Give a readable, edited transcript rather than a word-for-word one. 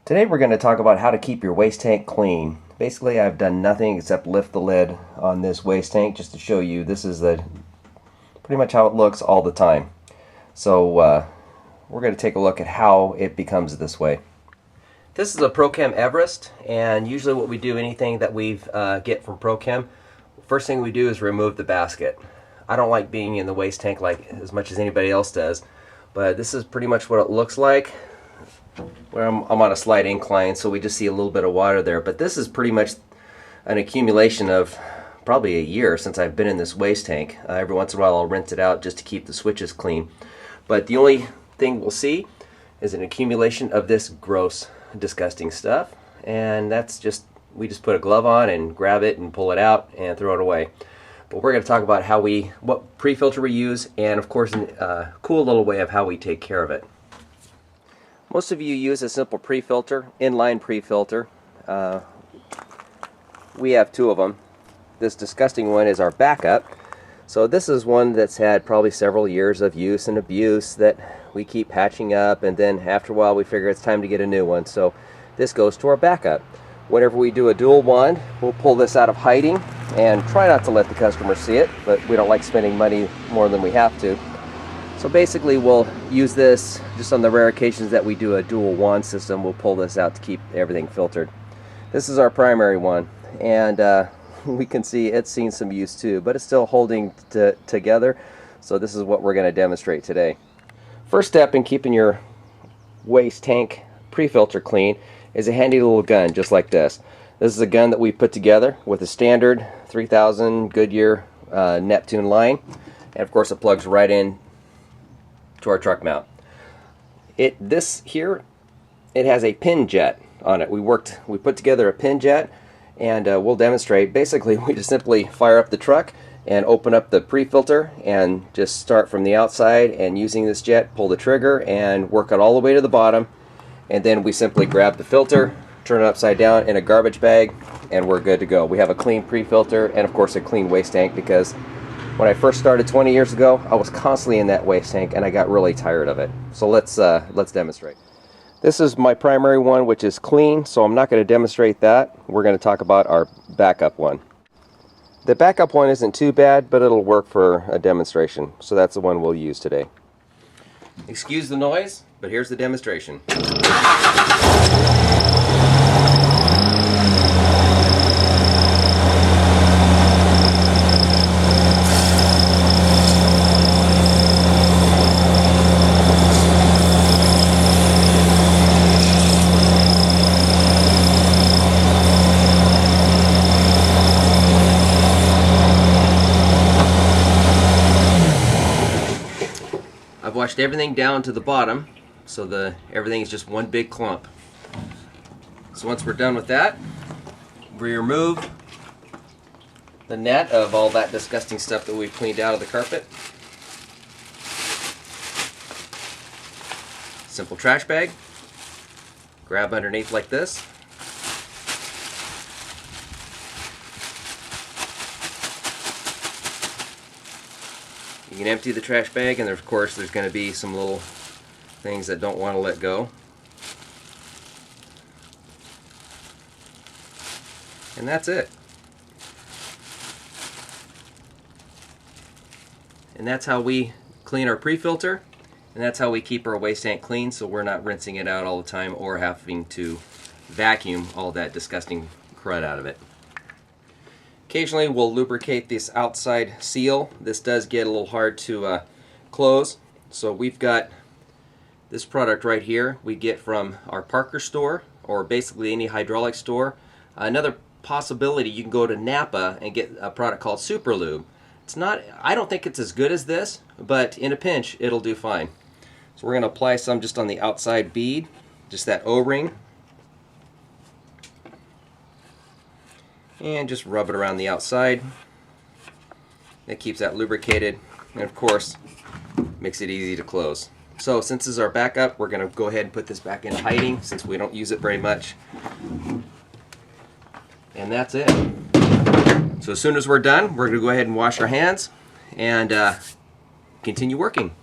Today we're going to talk about how to keep your waste tank clean. Basically, I've done nothing except lift the lid on this waste tank just to show you this is pretty much how it looks all the time. So we're going to take a look at how it becomes this way. This is a Prochem Everest, and usually what we do, anything that we get from Prochem, first thing we do is remove the basket. I don't like being in the waste tank like as much as anybody else does, but this is pretty much what it looks like. Where I'm on a slight incline, so we just see a little bit of water there, but this is pretty much an accumulation of probably a year since I've been in this waste tank. Every once in a while I'll rinse it out just to keep the switches clean, but the only thing we'll see is an accumulation of this gross, disgusting stuff, and that's just, we just put a glove on and grab it and pull it out and throw it away. But we're going to talk about what pre-filter we use, and of course a cool little way of how we take care of it. Most of you use a simple pre-filter, inline pre-filter. We have two of them. This disgusting one is our backup. So this is one that's had probably several years of use and abuse that we keep patching up, and then after a while we figure it's time to get a new one. So this goes to our backup. Whenever we do a dual wand, we'll pull this out of hiding and try not to let the customer see it, but we don't like spending money more than we have to. So basically we'll use this just on the rare occasions that we do a dual wand system. We'll pull this out to keep everything filtered. This is our primary one, and we can see it's seen some use too, but it's still holding together. So this is what we're going to demonstrate today. First step in keeping your waste tank pre-filter clean is a handy little gun just like this. This is a gun that we put together with a standard 3000 Goodyear Neptune line, and of course it plugs right in to our truck mount. This here, it has a pin jet on it. We put together a pin jet, and we'll demonstrate. Basically, we just simply fire up the truck and open up the pre-filter and just start from the outside, and using this jet, pull the trigger and work it all the way to the bottom, and then we simply grab the filter, turn it upside down in a garbage bag, and we're good to go. We have a clean pre-filter and of course a clean waste tank, because when I first started 20 years ago, I was constantly in that waste tank and I got really tired of it. So let's demonstrate. This is my primary one, which is clean, so I'm not going to demonstrate that. We're going to talk about our backup one. The backup one isn't too bad, but it'll work for a demonstration. So that's the one we'll use today. Excuse the noise, but here's the demonstration. I've washed everything down to the bottom, so everything is just one big clump. So once we're done with that, we remove the net of all that disgusting stuff that we've cleaned out of the carpet. Simple trash bag. Grab underneath like this. You can empty the trash bag, and of course there's going to be some little things that don't want to let go. And that's it. And that's how we clean our pre-filter, and that's how we keep our waste tank clean, so we're not rinsing it out all the time or having to vacuum all that disgusting crud out of it. Occasionally we'll lubricate this outside seal. This does get a little hard to close, so we've got this product right here we get from our Parker store, or basically any hydraulic store. Another possibility, you can go to Napa and get a product called Super Lube. I don't think it's as good as this, but in a pinch it'll do fine. So we're going to apply some just on the outside bead, just that O-ring, and just rub it around the outside. That keeps that lubricated, and of course makes it easy to close. So since this is our backup, we're going to go ahead and put this back in hiding since we don't use it very much. And that's it. So as soon as we're done, we're going to go ahead and wash our hands and continue working.